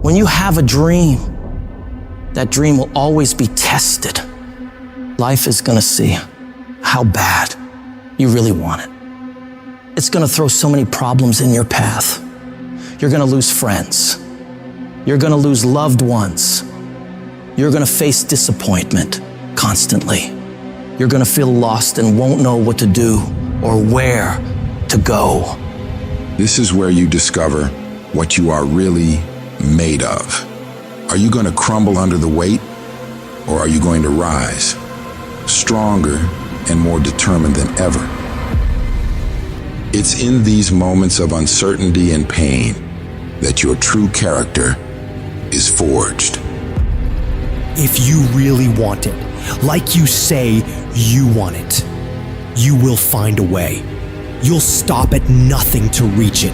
When you have a dream, that dream will always be tested. Life is gonna see how bad you really want it. It's gonna throw so many problems in your path. You're gonna lose friends. You're gonna lose loved ones. You're gonna face disappointment constantly. You're gonna feel lost and won't know what to do or where to go. This is where you discover what you are really made of. Are you gonna crumble under the weight, or are you going to rise, stronger and more determined than ever? It's in these moments of uncertainty and pain that your true character is forged. If you really want it, like you say you want it, you will find a way. You'll stop at nothing to reach it,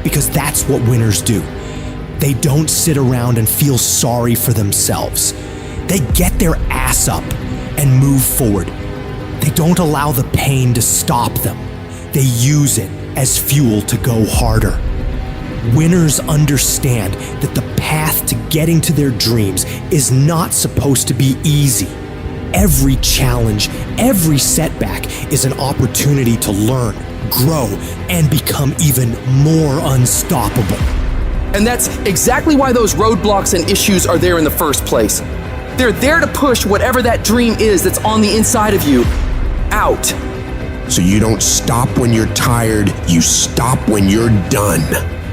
because that's what winners do. They don't sit around and feel sorry for themselves. They get their ass up and move forward. They don't allow the pain to stop them. They use it as fuel to go harder. Winners understand that the path to getting to their dreams is not supposed to be easy. Every challenge, every setback is an opportunity to learn, grow, and become even more unstoppable. And that's exactly why those roadblocks and issues are there in the first place. They're there to push whatever that dream is that's on the inside of you out. So you don't stop when you're tired, you stop when you're done,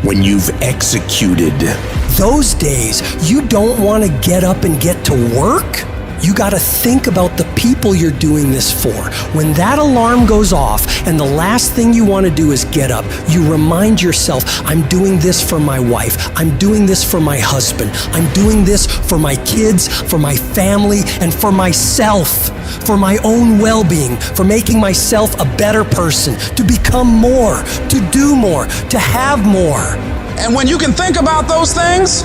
when you've executed. Those days, you don't want to get up and get to work. You got to think about the people you're doing this for. When that alarm goes off and the last thing you want to do is get up, you remind yourself, I'm doing this for my wife. I'm doing this for my husband. I'm doing this for my kids, for my family, and for myself, for my own well-being, for making myself a better person, to become more, to do more, to have more. And when you can think about those things,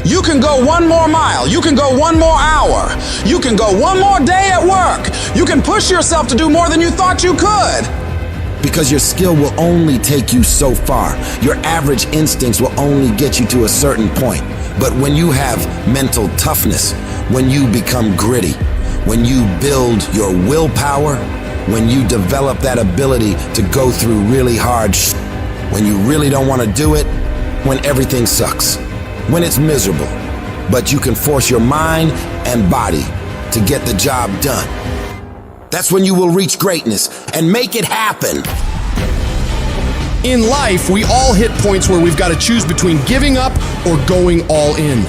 you can go one more mile. You can go one more hour. You can go one more day at work. You can push yourself to do more than you thought you could. Because your skill will only take you so far. Your average instincts will only get you to a certain point. But when you have mental toughness, when you become gritty, when you build your willpower, when you develop that ability to go through really hard when you really don't want to do it, when everything sucks, when it's miserable, but you can force your mind and body to get the job done. That's when you will reach greatness and make it happen. In life, we all hit points where we've got to choose between giving up or going all in.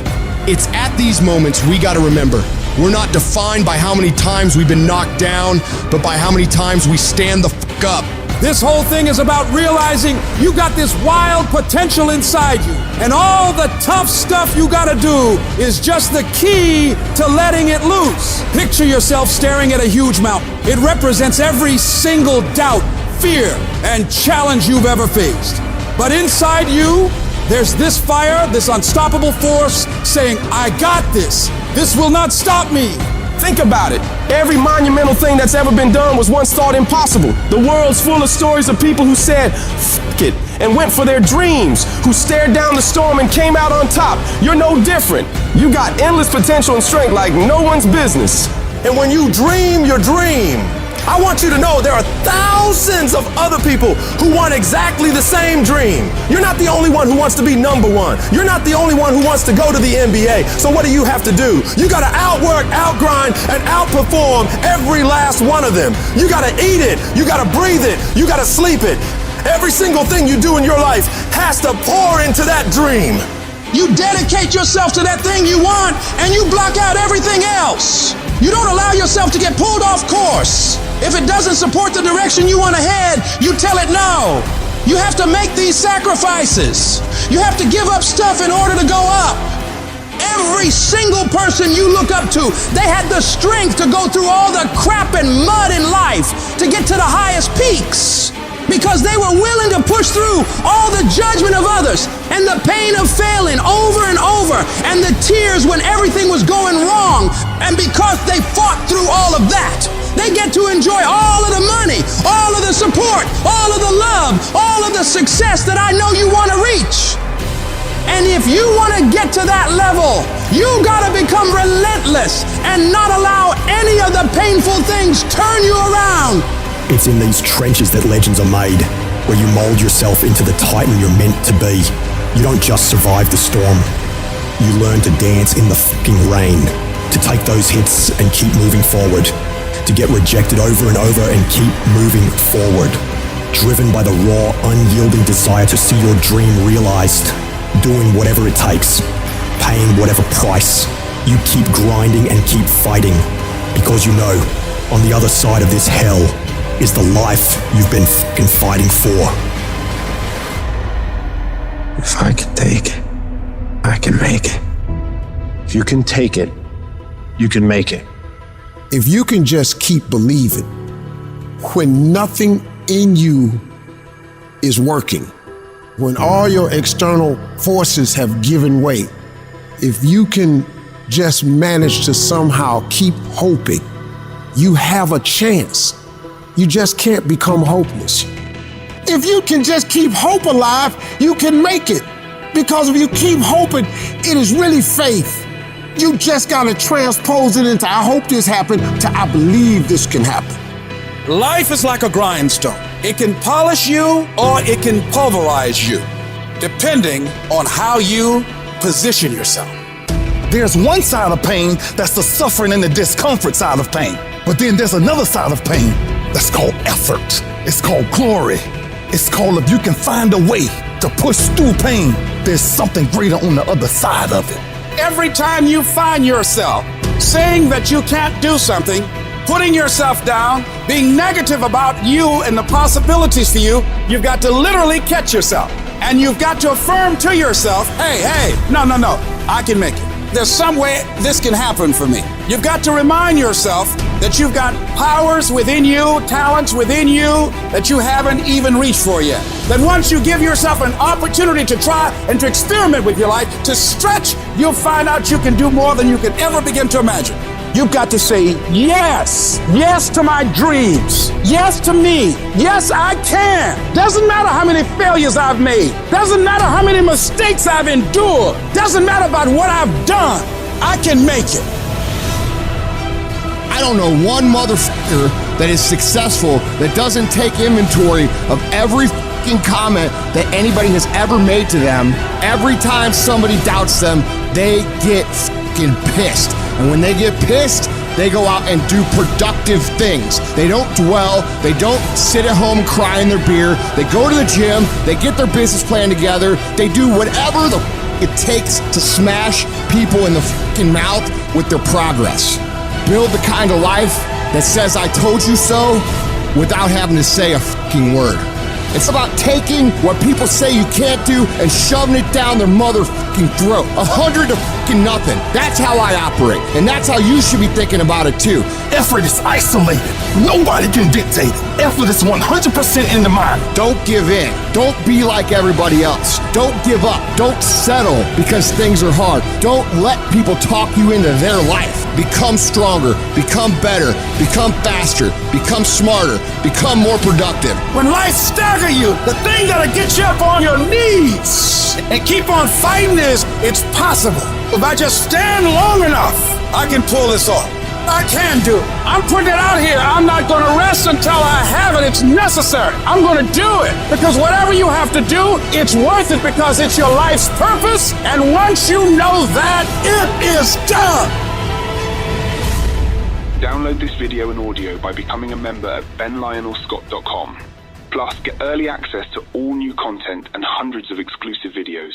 It's at these moments we got to remember, we're not defined by how many times we've been knocked down, but by how many times we stand the fuck up. This whole thing is about realizing you got this wild potential inside you, and all the tough stuff you gotta do is just the key to letting it loose. Picture yourself staring at a huge mountain. It represents every single doubt, fear, and challenge you've ever faced. But inside you, there's this fire, this unstoppable force saying, I got this. This will not stop me. Think about it. Every monumental thing that's ever been done was once thought impossible. The world's full of stories of people who said, "F it," and went for their dreams, who stared down the storm and came out on top. You're no different. You got endless potential and strength like no one's business. And when you dream your dream, I want you to know there are thousands of other people who want exactly the same dream. You're not the only one who wants to be number one. You're not the only one who wants to go to the NBA. So what do you have to do? You gotta outwork, outgrind, and outperform every last one of them. You gotta eat it. You gotta breathe it. You gotta sleep it. Every single thing you do in your life has to pour into that dream. You dedicate yourself to that thing you want, and you block out everything else. You don't allow yourself to get pulled off course. If it doesn't support the direction you want to head, you tell it no. You have to make these sacrifices. You have to give up stuff in order to go up. Every single person you look up to, they had the strength to go through all the crap and mud in life to get to the highest peaks. Because they were willing to push through all the judgment of others and the pain of failing over and over and the tears when everything was going wrong. And because they fought through all of that, they get to enjoy all of the money, all of the support, all of the love, all of the success that I know you want to reach. And if If you want to get to that level, you gotta become relentless and not allow any of the painful things turn you around. It's in these trenches that legends are made, where you mold yourself into the titan you're meant to be. You don't just survive the storm. You learn to dance in the fucking rain, to take those hits and keep moving forward, to get rejected over and over and keep moving forward. Driven by the raw, unyielding desire to see your dream realized, doing whatever it takes, paying whatever price. You keep grinding and keep fighting, because you know, on the other side of this hell is the life you've been fucking fighting for. If I can take it, I can make it. If you can take it, you can make it. If you can just keep believing when nothing in you is working, when all your external forces have given way, if you can just manage to somehow keep hoping, you have a chance. You just can't become hopeless. If you can just keep hope alive, you can make it. Because if you keep hoping, it is really faith. You just gotta transpose it into I hope this happened to I believe this can happen. Life is like a grindstone. It can polish you or it can pulverize you, depending on how you position yourself. There's one side of pain that's the suffering and the discomfort side of pain. But then there's another side of pain that's called effort. It's called glory. It's called if you can find a way to push through pain, there's something greater on the other side of it. Every time you find yourself saying that you can't do something, putting yourself down, being negative about you and the possibilities for you, you've got to literally catch yourself. And you've got to affirm to yourself, hey, no, I can make it. There's some way this can happen for me. You've got to remind yourself that you've got powers within you, talents within you that you haven't even reached for yet. That once you give yourself an opportunity to try and to experiment with your life, to stretch, you'll find out you can do more than you can ever begin to imagine. You've got to say yes. Yes to my dreams. Yes to me. Yes, I can. Doesn't matter how many failures I've made. Doesn't matter how many mistakes I've endured. Doesn't matter about what I've done. I can make it. I don't know one motherfucker that is successful that doesn't take inventory of every fucking comment that anybody has ever made to them. Every time somebody doubts them, they get fucking pissed. And when they get pissed, they go out and do productive things. They don't dwell. They don't sit at home crying their beer. They go to the gym. They get their business plan together. They do whatever the it takes to smash people in the fucking mouth with their progress. Build the kind of life that says I told you so without having to say a fucking word. It's about taking what people say you can't do and shoving it down their motherfucking throat. 100 to fucking nothing. That's how I operate. And that's how you should be thinking about it too. Effort is isolated. Nobody can dictate it. Effort is 100% in the mind. Don't give in. Don't be like everybody else. Don't give up. Don't settle because things are hard. Don't let people talk you into their life. Become stronger. Become better. Become faster. Become smarter. Become more productive. When life staggers you, the thing that'll get you up on your knees and keep on fighting is it's possible. If I just stand long enough, I can pull this off. I can do it. I'm putting it out here. I'm not going to rest until I have it. It's necessary. I'm going to do it because whatever you have to do, it's worth it because it's your life's purpose. And once you know that, it is done. Download this video and audio by becoming a member at benlionelscott.com. Plus, get early access to all new content and hundreds of exclusive videos.